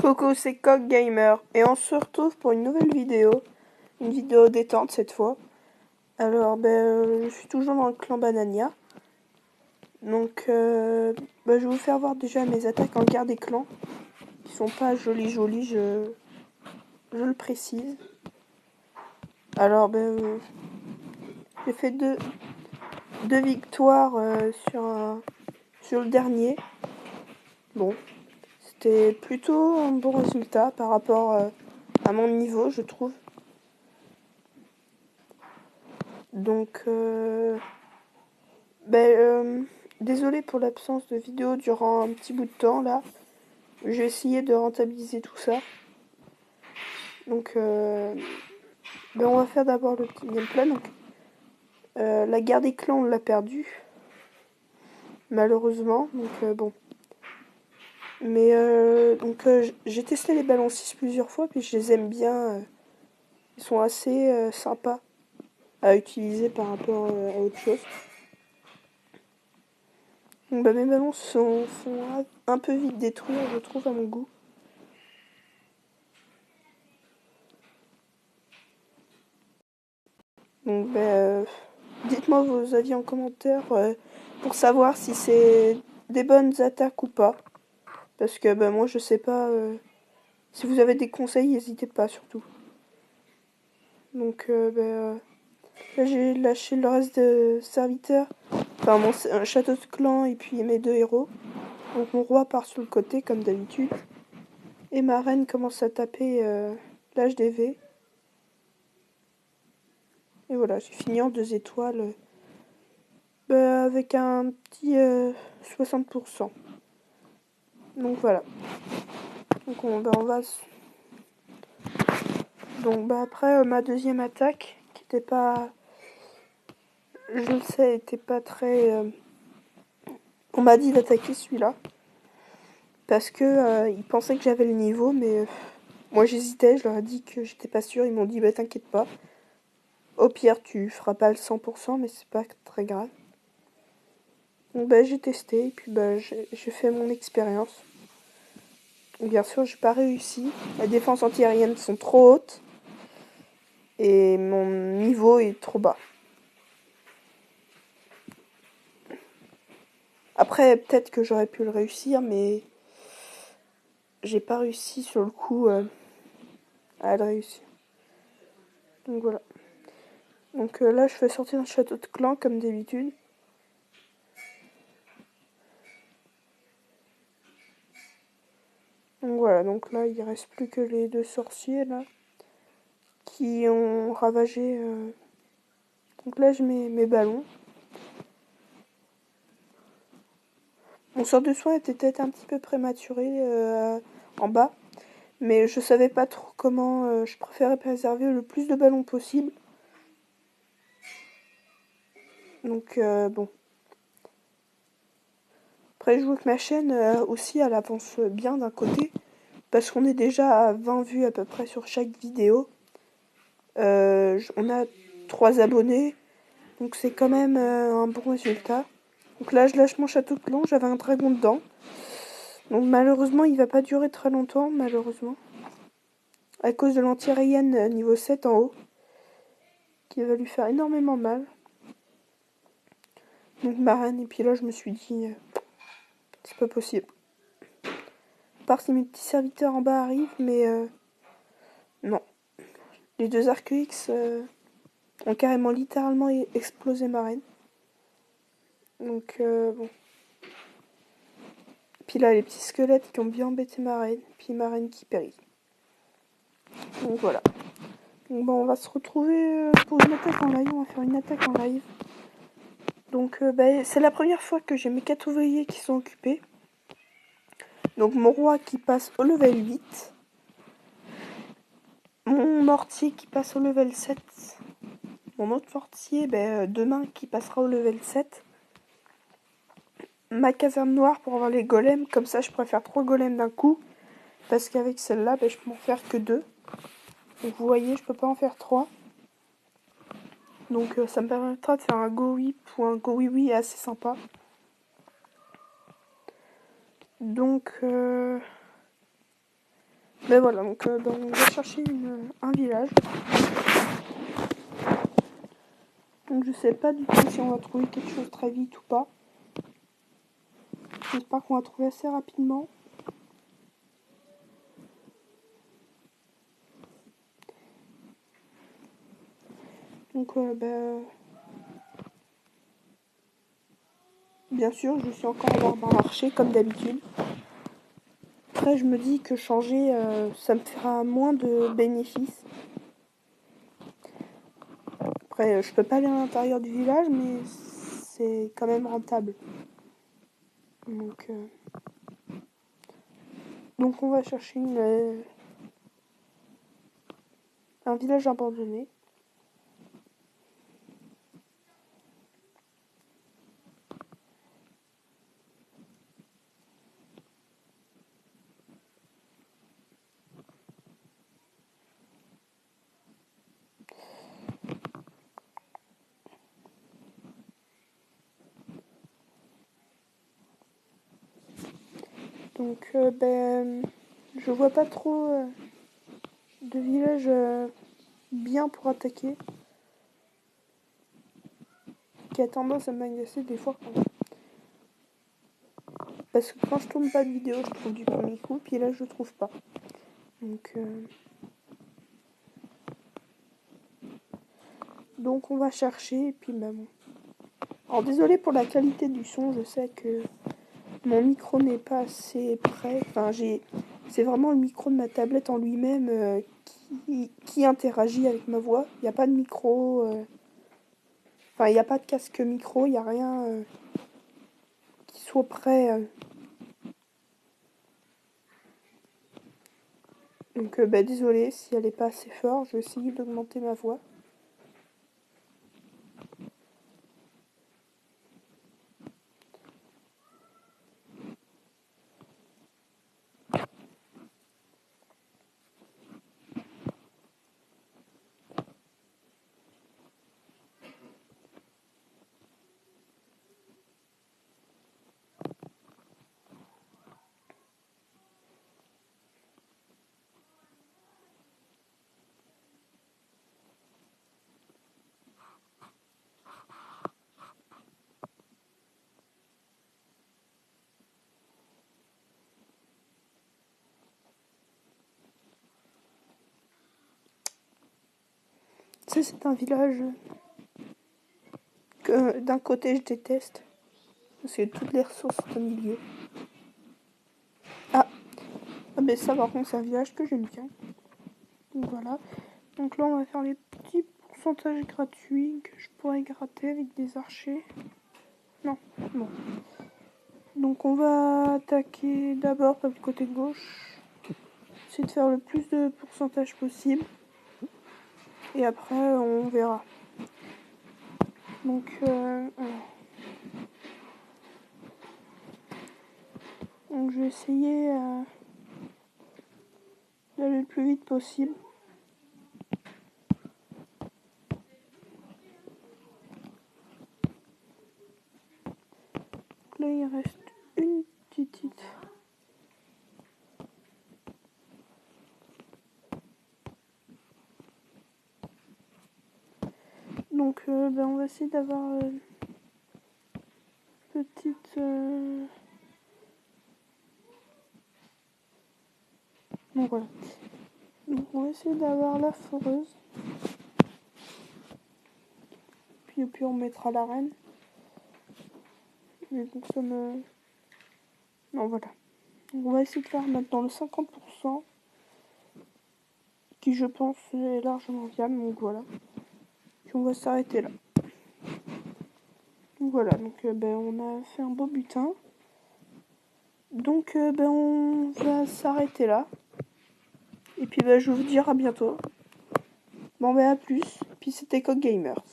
Coucou, c'est Coq Gamer et on se retrouve pour une nouvelle vidéo, une vidéo détente cette fois. Alors, je suis toujours dans le clan Banania, donc je vais vous faire voir déjà mes attaques en guerre des clans, qui sont pas jolies, je le précise. Alors, j'ai fait deux victoires sur le dernier. Bon, c'était plutôt un bon résultat par rapport à mon niveau, je trouve. Donc, désolé pour l'absence de vidéo durant un petit bout de temps là. J'ai essayé de rentabiliser tout ça. Donc, on va faire d'abord le petit gameplay. Donc, la guerre des clans, on l'a perdu. Malheureusement. Donc, bon. Mais, j'ai testé les ballons 6 plusieurs fois. Puis je les aime bien. Ils sont assez sympas à utiliser par rapport à autre chose. Donc, mes ballons sont un peu vite détruits, je trouve, à mon goût. Donc, dites-moi vos avis en commentaire pour savoir si c'est des bonnes attaques ou pas. Parce que moi je sais pas. Si vous avez des conseils, n'hésitez pas surtout. Donc là j'ai lâché le reste de serviteurs. Enfin un château de clan et puis mes deux héros. Donc mon roi part sur le côté comme d'habitude. Et ma reine commence à taper l'HDV. Et voilà, j'ai fini en 2 étoiles. Avec un petit 60%. Donc voilà. Donc on va... Donc après ma deuxième attaque, qui était pas... Je le sais, était pas très... On m'a dit d'attaquer celui-là. Parce que ils pensaient que j'avais le niveau, mais moi j'hésitais, je leur ai dit que j'étais pas sûre. Ils m'ont dit t'inquiète pas. Au pire tu feras pas le 100%, mais c'est pas très grave. Donc j'ai testé, et puis j'ai fait mon expérience. Bien sûr, j'ai pas réussi. Les défenses antiaériennes sont trop hautes. Et mon niveau est trop bas. Après, peut-être que j'aurais pu le réussir, mais j'ai pas réussi sur le coup à le réussir. Donc voilà. Donc là, je fais sortir un château de clan comme d'habitude. Donc voilà, donc là, il reste plus que les deux sorciers là qui ont ravagé. Donc là, je mets mes ballons. Mon sort de soin était peut-être un petit peu prématuré en bas, mais je savais pas trop comment. Je préférais préserver le plus de ballons possible. Donc bon. Après, je vois que ma chaîne aussi, elle avance bien d'un côté, parce qu'on est déjà à 20 vues à peu près sur chaque vidéo. On a 3 abonnés, donc c'est quand même un bon résultat. Donc là, je lâche mon château de clan, j'avais un dragon dedans. Donc malheureusement, il va pas durer très longtemps, malheureusement. À cause de l'anti-aérienne niveau 7 en haut, qui va lui faire énormément mal. Donc ma reine, et puis là, je me suis dit, c'est pas possible. À part si mes petits serviteurs en bas arrivent, mais non. Les deux Arc-X ont carrément littéralement explosé ma reine. Donc bon. Puis là, les petits squelettes qui ont bien embêté ma reine. Puis ma reine qui périt. Donc voilà. Donc on va se retrouver pour une attaque en live. On va faire une attaque en live. Donc c'est la première fois que j'ai mes 4 ouvriers qui sont occupés. Donc mon roi qui passe au level 8. Mon mortier qui passe au level 7. Mon autre mortier, demain, qui passera au level 7. Ma caserne noire pour avoir les golems. Comme ça, je préfère 3 golems d'un coup. Parce qu'avec celle-là, je peux en faire que 2. Donc vous voyez, je peux pas en faire 3. Donc ça me permettra de faire un go whip ou un go oui assez sympa. Donc Mais voilà, donc on va chercher un village. Donc je sais pas du tout si on va trouver quelque chose très vite ou pas. J'espère qu'on va trouver assez rapidement. Donc bien sûr, je suis encore en arbre à marcher comme d'habitude. Après, je me dis que changer, ça me fera moins de bénéfices. Après, je peux pas aller à l'intérieur du village, mais c'est quand même rentable. Donc on va chercher un village abandonné. Donc je vois pas trop de village bien pour attaquer. Qui a tendance à m'agacer des fois. Parce que quand je tourne pas de vidéo, je trouve du premier coup, puis là je trouve pas. Donc on va chercher, et puis bon. Alors désolé pour la qualité du son, je sais que mon micro n'est pas assez près. Enfin, c'est vraiment le micro de ma tablette en lui-même qui interagit avec ma voix. Il n'y a pas de micro. Enfin, il n'y a pas de casque micro, il n'y a rien qui soit prêt. Donc, désolé si elle n'est pas assez fort. Je vais essayer d'augmenter ma voix. Ça, c'est un village que d'un côté je déteste. Parce que toutes les ressources sont au milieu. Ah, mais ça par contre c'est un village que j'aime bien. Donc voilà. Donc là on va faire les petits pourcentages gratuits que je pourrais gratter avec des archers. Non, bon. Donc on va attaquer d'abord par le côté gauche. Essayer de faire le plus de pourcentage possible. Et après on verra. Donc je vais essayer d'aller le plus vite possible. Donc là il reste une petite. Donc on va essayer d'avoir petite. Donc voilà. Donc on va essayer d'avoir la foreuse. Puis au pire on mettra la reine. Mais donc ça me. Non voilà. Donc on va essayer de faire maintenant le 50%. Qui je pense est largement viable. Donc voilà. Puis on va s'arrêter là. Donc voilà. Donc on a fait un beau butin. Donc on va s'arrêter là. Et puis je vais vous dire à bientôt. Bon à plus. Puis c'était Coq Gamers.